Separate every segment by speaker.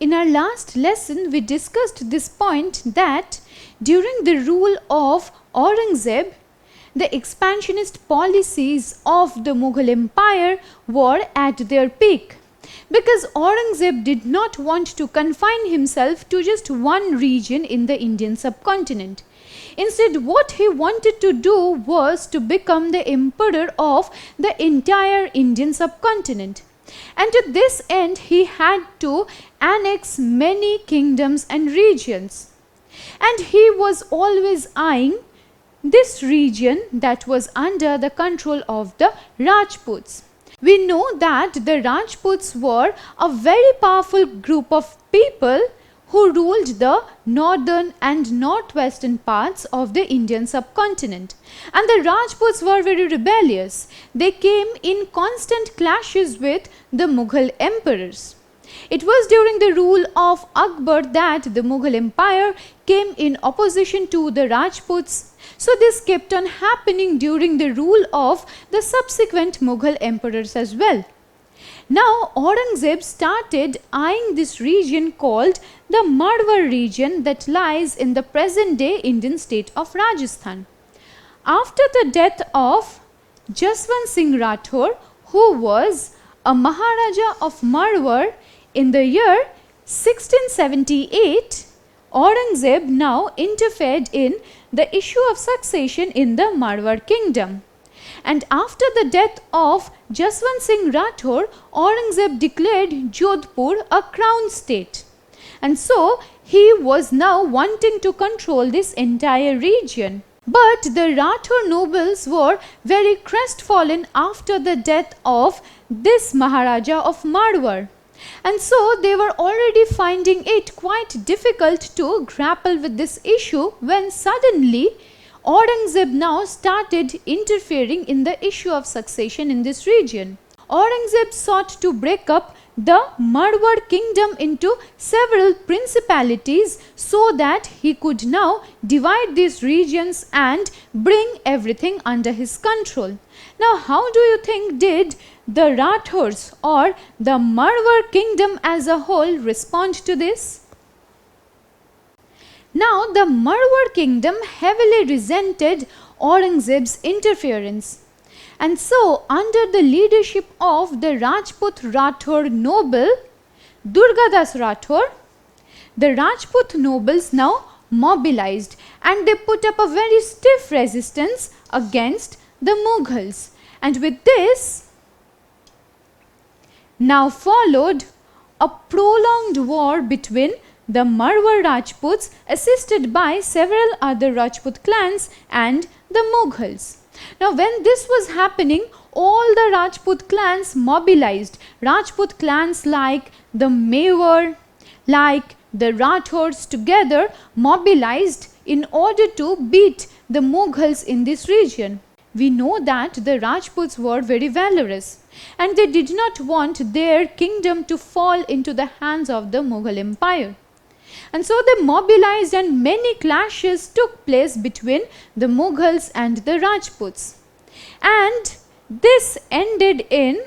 Speaker 1: in our last lesson we discussed this point that during the rule of Aurangzeb, the expansionist policies of the Mughal Empire were at their peak, because Aurangzeb did not want to confine himself to just one region in the Indian subcontinent. Instead, what he wanted to do was to become the emperor of the entire Indian subcontinent. And to this end, he had to annex many kingdoms and regions. And he was always eyeing this region that was under the control of the Rajputs. We know that the Rajputs were a very powerful group of people who ruled the northern and northwestern parts of the Indian subcontinent. And the Rajputs were very rebellious. They came in constant clashes with the Mughal emperors. It was during the rule of Akbar that the Mughal Empire came in opposition to the Rajputs. So this kept on happening during the rule of the subsequent Mughal emperors as well. Now Aurangzeb started eyeing this region called the Marwar region that lies in the present day Indian state of Rajasthan. After the death of Jaswant Singh Rathore, who was a Maharaja of Marwar in the year 1678, Aurangzeb now interfered in the issue of succession in the Marwar kingdom. And after the death of Jaswant Singh Rathore, Aurangzeb declared Jodhpur a crown state. And so he was now wanting to control this entire region. But the Rathore nobles were very crestfallen after the death of this Maharaja of Marwar. And so they were already finding it quite difficult to grapple with this issue when suddenly Aurangzeb now started interfering in the issue of succession in this region. Aurangzeb sought to break up the Marwar kingdom into several principalities so that he could now divide these regions and bring everything under his control. Now, how do you think did the Rathores or the Marwar kingdom as a whole respond to this? Now, the Marwar kingdom heavily resented Aurangzeb's interference. And so, under the leadership of the Rajput Rathore noble, Durgadas Rathore, the Rajput nobles now mobilized and they put up a very stiff resistance against the Mughals. And with this, now followed a prolonged war between the Marwar Rajputs assisted by several other Rajput clans and the Mughals. Now when this was happening, all the Rajput clans mobilized. Rajput clans like the Mewar, like the Rathores together mobilized in order to beat the Mughals in this region. We know that the Rajputs were very valorous and they did not want their kingdom to fall into the hands of the Mughal Empire. And so they mobilized and many clashes took place between the Mughals and the Rajputs. And this ended in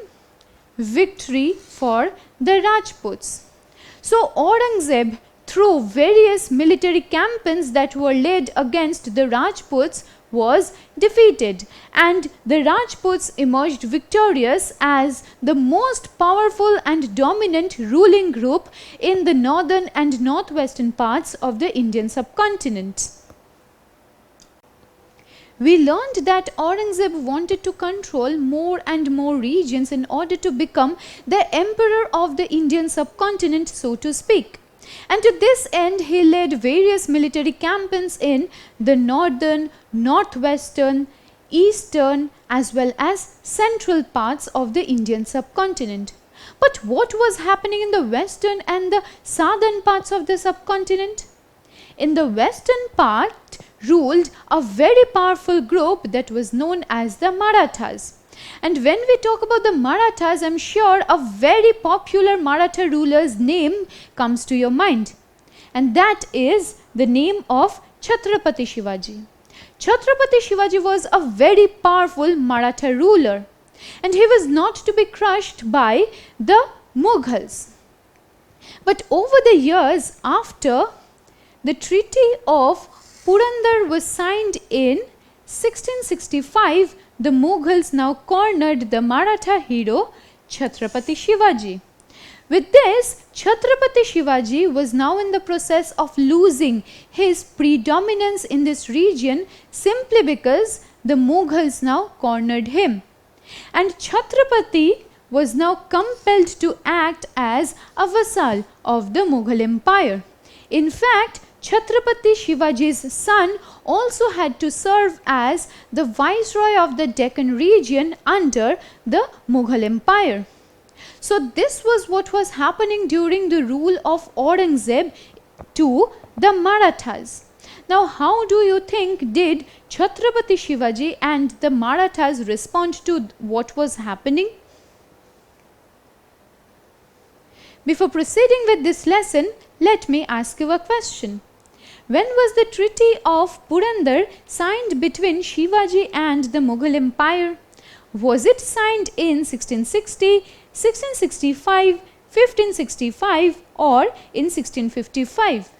Speaker 1: victory for the Rajputs. So Aurangzeb, through various military campaigns that were led against the Rajputs, was defeated and the Rajputs emerged victorious as the most powerful and dominant ruling group in the northern and northwestern parts of the Indian subcontinent. We learned that Aurangzeb wanted to control more and more regions in order to become the emperor of the Indian subcontinent, so to speak. And to this end, he led various military campaigns in the northern, northwestern, eastern as well as central parts of the Indian subcontinent. But what was happening in the western and the southern parts of the subcontinent? In the western part ruled a very powerful group that was known as the Marathas. And when we talk about the Marathas, I am sure a very popular Maratha ruler's name comes to your mind. And that is the name of Chhatrapati Shivaji. Chhatrapati Shivaji was a very powerful Maratha ruler. And he was not to be crushed by the Mughals. But over the years after the Treaty of Purandar was signed in 1665, the Mughals now cornered the Maratha hero Chhatrapati Shivaji. With this, Chhatrapati Shivaji was now in the process of losing his predominance in this region simply because the Mughals now cornered him. And Chhatrapati was now compelled to act as a vassal of the Mughal Empire. In fact, Chhatrapati Shivaji's son also had to serve as the viceroy of the Deccan region under the Mughal Empire. So this was what was happening during the rule of Aurangzeb to the Marathas. Now how do you think did Chhatrapati Shivaji and the Marathas respond to what was happening? Before proceeding with this lesson, let me ask you a question. When was the Treaty of Purandar signed between Shivaji and the Mughal Empire? Was it signed in 1660, 1665, 1565 or in 1655?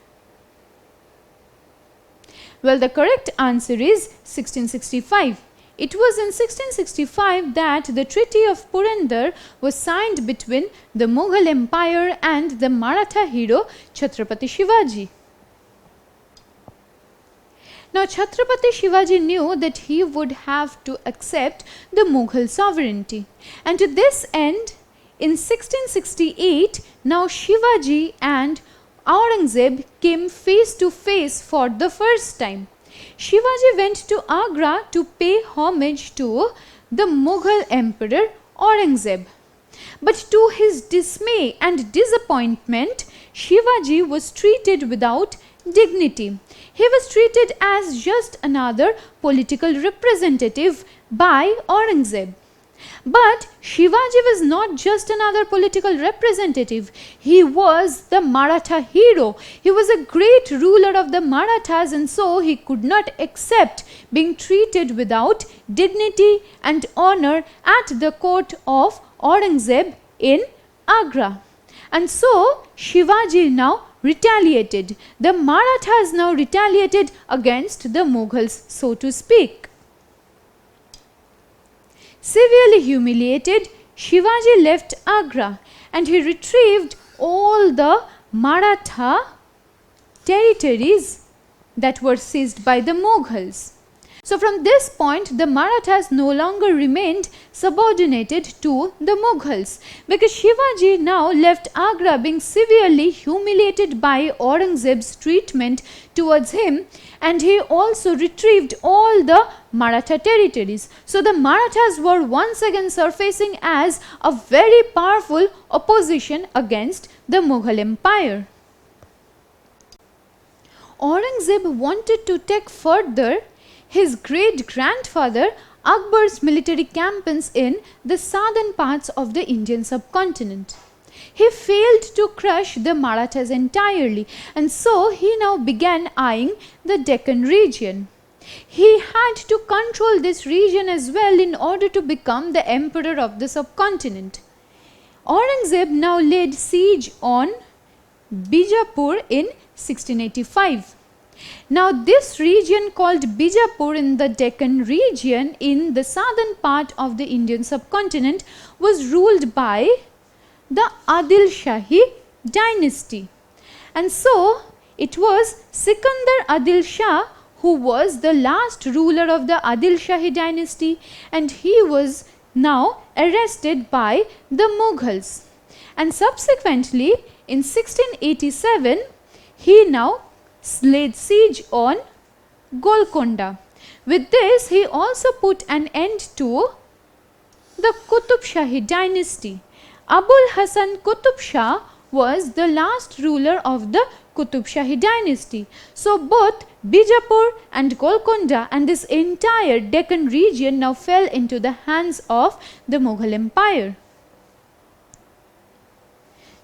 Speaker 1: Well, the correct answer is 1665. It was in 1665 that the Treaty of Purandar was signed between the Mughal Empire and the Maratha hero Chhatrapati Shivaji. Now Chhatrapati Shivaji knew that he would have to accept the Mughal sovereignty, and to this end in 1668 now Shivaji and Aurangzeb came face to face for the first time. Shivaji went to Agra to pay homage to the Mughal Emperor Aurangzeb. But to his dismay and disappointment, Shivaji was treated without dignity. He was treated as just another political representative by Aurangzeb. But Shivaji was not just another political representative. He was the Maratha hero. He was a great ruler of the Marathas, and so he could not accept being treated without dignity and honor at the court of Aurangzeb in Agra. And so Shivaji now retaliated. The Marathas now retaliated against the Mughals, so to speak. Severely humiliated, Shivaji left Agra and he retrieved all the Maratha territories that were seized by the Mughals. So from this point, the Marathas no longer remained subordinated to the Mughals, because Shivaji now left Agra being severely humiliated by Aurangzeb's treatment towards him, and he also retrieved all the Maratha territories. So the Marathas were once again surfacing as a very powerful opposition against the Mughal Empire. Aurangzeb wanted to take further his great-grandfather Akbar's military campaigns in the southern parts of the Indian subcontinent. He failed to crush the Marathas entirely, and so he now began eyeing the Deccan region. He had to control this region as well in order to become the emperor of the subcontinent. Aurangzeb now laid siege on Bijapur in 1685. Now this region called Bijapur in the Deccan region in the southern part of the Indian subcontinent was ruled by the Adil Shahi dynasty. And so it was Sikandar Adil Shah who was the last ruler of the Adil Shahi dynasty, and he was now arrested by the Mughals. And subsequently in 1687 he now laid siege on Golconda. With this, he also put an end to the Qutub Shahi dynasty. Abul Hasan Qutub Shah was the last ruler of the Qutub Shahi dynasty. So both Bijapur and Golconda and this entire Deccan region now fell into the hands of the Mughal Empire.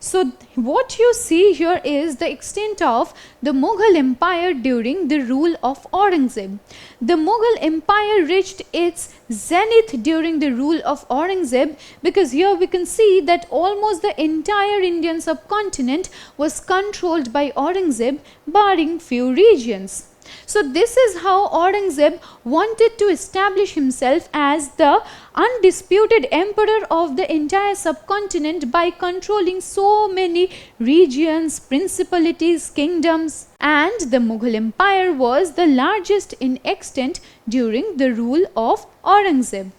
Speaker 1: So what you see here is the extent of the Mughal Empire during the rule of Aurangzeb. The Mughal Empire reached its zenith during the rule of Aurangzeb, because here we can see that almost the entire Indian subcontinent was controlled by Aurangzeb, barring few regions. So this is how Aurangzeb wanted to establish himself as the undisputed emperor of the entire subcontinent by controlling so many regions, principalities, kingdoms, and the Mughal Empire was the largest in extent during the rule of Aurangzeb.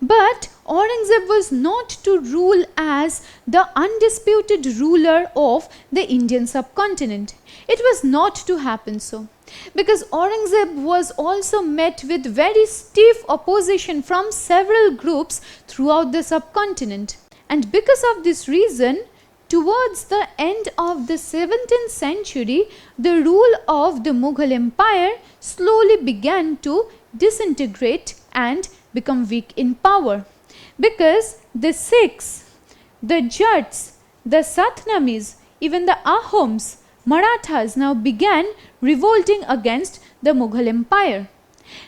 Speaker 1: But Aurangzeb was not to rule as the undisputed ruler of the Indian subcontinent. It was not to happen so, because Aurangzeb was also met with very stiff opposition from several groups throughout the subcontinent. And because of this reason, towards the end of the 17th century, the rule of the Mughal Empire slowly began to disintegrate and become weak in power, because the Sikhs, the Jats, the Satnamis, even the Ahoms, Marathas now began revolting against the Mughal Empire.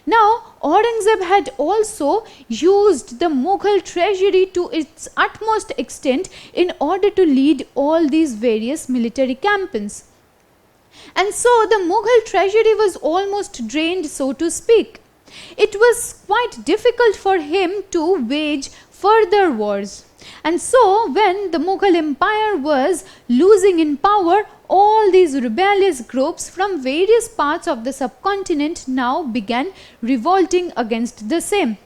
Speaker 1: Now Aurangzeb had also used the Mughal treasury to its utmost extent in order to lead all these various military campaigns. And so the Mughal treasury was almost drained, so to speak. It was quite difficult for him to wage further wars. And so when the Mughal Empire was losing in power, all these rebellious groups from various parts of the subcontinent now began revolting against the same.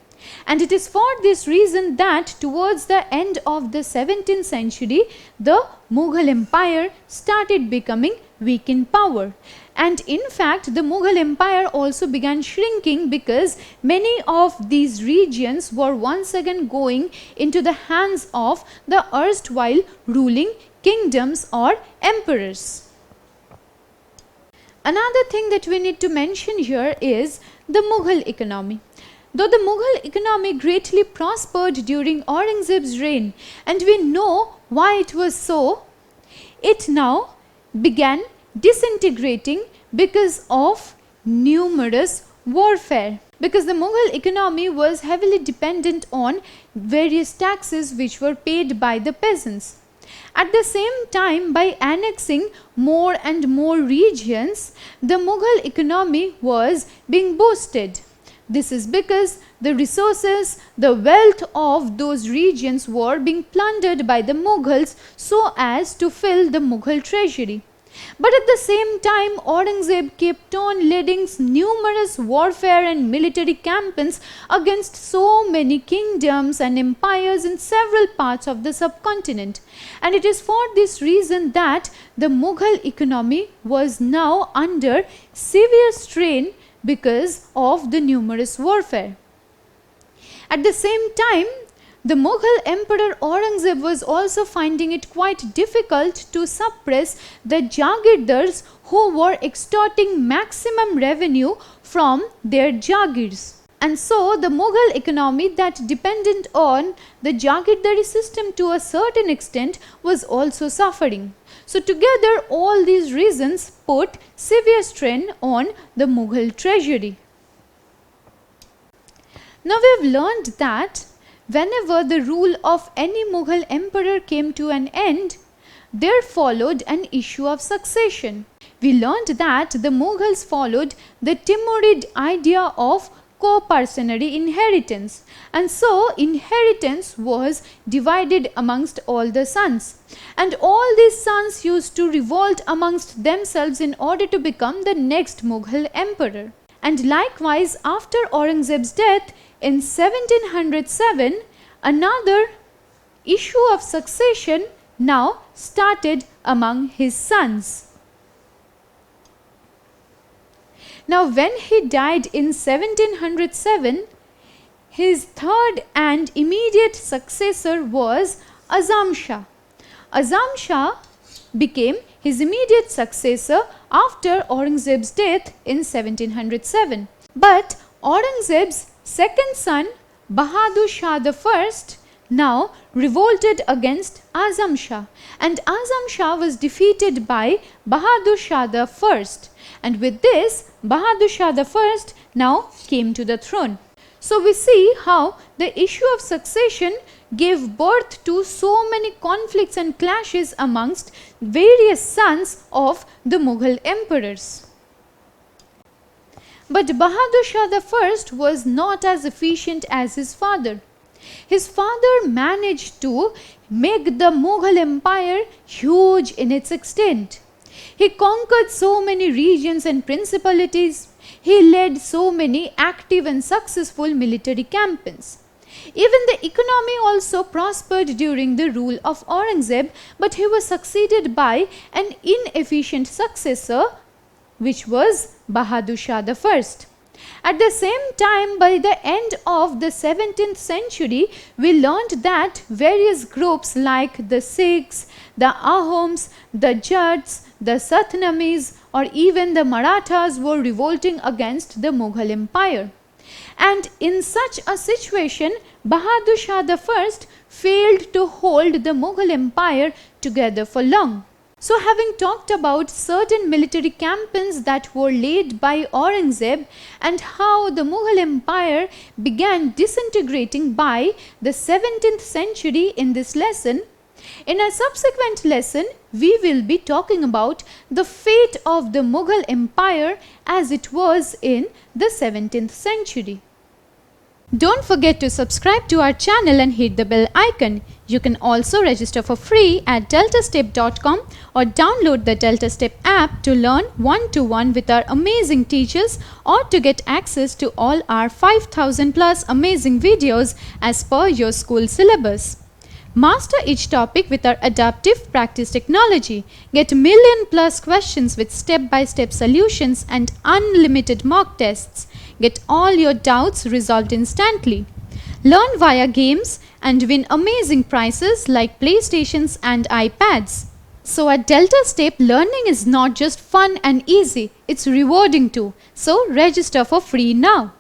Speaker 1: And it is for this reason that towards the end of the 17th century, the Mughal Empire started becoming weak in power. And in fact, the Mughal Empire also began shrinking, because many of these regions were once again going into the hands of the erstwhile ruling kingdoms or emperors. Another thing that we need to mention here is the Mughal economy. Though the Mughal economy greatly prospered during Aurangzeb's reign, and we know why it was so, it now began disintegrating because of numerous warfare. Because the Mughal economy was heavily dependent on various taxes which were paid by the peasants. At the same time, by annexing more and more regions, the Mughal economy was being boosted. This is because the resources, the wealth of those regions were being plundered by the Mughals so as to fill the Mughal treasury. But at the same time, Aurangzeb kept on leading numerous warfare and military campaigns against so many kingdoms and empires in several parts of the subcontinent. And it is for this reason that the Mughal economy was now under severe strain because of the numerous warfare. At the same time, the Mughal Emperor Aurangzeb was also finding it quite difficult to suppress the Jagirdars who were extorting maximum revenue from their Jagirs. And so the Mughal economy that depended on the Jagirdari system to a certain extent was also suffering. So together all these reasons put severe strain on the Mughal treasury. Now we have learned that whenever the rule of any Mughal emperor came to an end, there followed an issue of succession. We learned that the Mughals followed the Timurid idea of co-personary inheritance, and so inheritance was divided amongst all the sons, and all these sons used to revolt amongst themselves in order to become the next Mughal emperor. And likewise, after Aurangzeb's death in 1707, another issue of succession now started among his sons. Now when he died in 1707, his third and immediate successor was Azam Shah. Azam Shah became his immediate successor after Aurangzeb's death in 1707. But Aurangzeb's second son, Bahadur Shah I, now revolted against Azam Shah, and Azam Shah was defeated by Bahadur Shah I, and with this Bahadur Shah I now came to the throne. So we see how the issue of succession gave birth to so many conflicts and clashes amongst various sons of the Mughal emperors. But Bahadur Shah I was not as efficient as his father. His father managed to make the Mughal Empire huge in its extent. He conquered so many regions and principalities. He led so many active and successful military campaigns. Even the economy also prospered during the rule of Aurangzeb, but he was succeeded by an inefficient successor, which was Bahadur Shah I. At the same time, by the end of the 17th century, we learned that various groups like the Sikhs, the Ahoms, the Jats, the Satnamis, or even the Marathas were revolting against the Mughal Empire. And in such a situation, Bahadur Shah I failed to hold the Mughal Empire together for long. So, having talked about certain military campaigns that were led by Aurangzeb and how the Mughal Empire began disintegrating by the 17th century in this lesson, in a subsequent lesson we will be talking about the fate of the Mughal Empire as it was in the 17th century. Don't forget to subscribe to our channel and hit the bell icon. You can also register for free at DeltaStep.com or download the DeltaStep app to learn one-to-one with our amazing teachers or to get access to all our 5,000 plus amazing videos as per your school syllabus. Master each topic with our adaptive practice technology. Get million+ questions with step-by-step solutions and unlimited mock tests. Get all your doubts resolved instantly. Learn via games and win amazing prizes like PlayStations and iPads. So at DeltaStep, learning is not just fun and easy, it's rewarding too. So register for free now.